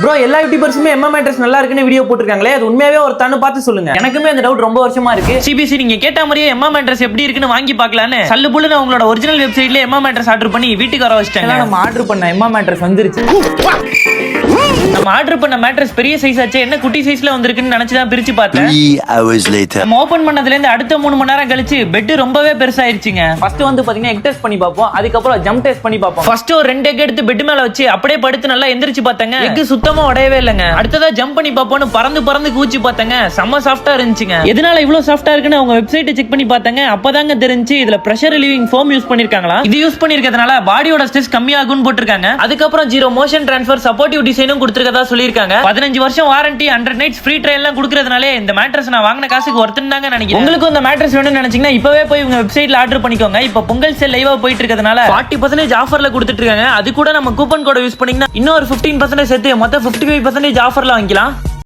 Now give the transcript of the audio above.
Bro எல்லா யூடியூபர்ஸுமே எம்மா mattress நல்லா இருக்குன்னு வீடியோ போட்டுருக்காங்களே, அது உண்மையாவே ஒரு தன்னு பார்த்து சொல்லுங்க. எனக்குமே அந்த டவுட் ரொம்ப வருஷமா இருக்கு. சிபிசி நீங்க கேட்ட மாதிரியே எம்மா மேட்ரஸ் எப்படி இருக்குன்னு வாங்கி பார்க்கலான்னு சல்லு புல்லுன்னு அவங்களோட ஒரிஜினல் வெப்சைட்ல எம்மா மேட்ரஸ் ஆர்டர் பண்ணி வீட்டுக்கு வர வச்சிட்டாங்க. நம்ம ஆர்டர் பண்ண எம்மா மேட்ரஸ் வந்துருச்சு. நம்ம ஆர்டர் பண்ண மேட்ரஸ் பெரிய சைஸ் ஆச்சு, என்ன குட்டி சைஸ்ல வந்திருக்குன்னு நினைச்சு தான் பிரிச்சு பார்த்தேன். 3 hours later. நம்ம ஓபன் பண்ணதுல இருந்து அடுத்த 3 மணி நேரம் கழிச்சு பெட் ரொம்பவே பெருசாயிருச்சுங்க. ஃபர்ஸ்ட் வந்து பாத்தீங்கன்னா எக் டெஸ்ட் பண்ணி பார்ப்போம், அதுக்கப்புறம் ஜம்ப் டெஸ்ட் பண்ணி பார்ப்போம். ஃபர்ஸ்ட் ஒரு 2 எக் எடுத்து பெட் மேல வச்சு அப்படியே படுத்து நல்லா எந்திரிச்சு பார்த்தாங்க, எக் சுத்தமா உடையவே இல்லைங்க. அடுத்ததா ஜம்ப் பண்ணி பார்ப்போம்னு பறந்து பறந்து கூச்சி பார்த்தாங்க, செம்ம சாஃப்டா இருந்துச்சுங்க. எதனால இவ்வளவு சாஃப்டா இருக்குன்னு அவங்க வெப்சைட்டை செக் பண்ணி பார்த்தாங்க, அப்பதாங்க தெரிஞ்சு இதுல பிரஷர் ரிலீவிங் ஃபோம் யூஸ் பண்ணிருக்காங்களா. இது யூஸ் பண்ணிருக்கிறதுனால பாடியோட ஸ்ட்ரெஸ் கம்மியாகும்னு போட்டிருக்காங்க. அதுக்கப்புறம் 0 மோஷன் டிரான்ஸ்ஃபர் சப்போர்ட்டிவ் டிசைனும் கொடுத்திருக்கதா சொல்லிருக்காங்க. 15 வருஷம் வாரண்டி, 100 நைட்ஸ் ஃப்ரீ ட்ரையல் எல்லாம் கொடுக்கறதுனால இந்த மேட்ரஸ் நான் வாங்கின காசுக்கு ஒர்த்துன்னு தாங்க நினைக்கிறேன். உங்களுக்கு இந்த மேட்ரஸ் வேணும்னு நினைச்சீங்கன்னா இப்பவே போய் உங்க வெப்சைட்ல ஆர்டர் பண்ணிக்கோங்க. இப்ப பொங்கல் சேல் லைவா போயிட்டு இருக்கிறதுனால 40% ஆஃபர்ல கொடுத்துட்டு இருக்காங்க. அது கூட நம்ம கூப்பன் கோட் யூஸ் பண்ணீங்கன்னா இன்னொரு 15% சேர்த்து மொத்தம் 55% ஆஃபர்ல வாங்கிக்கலாம்.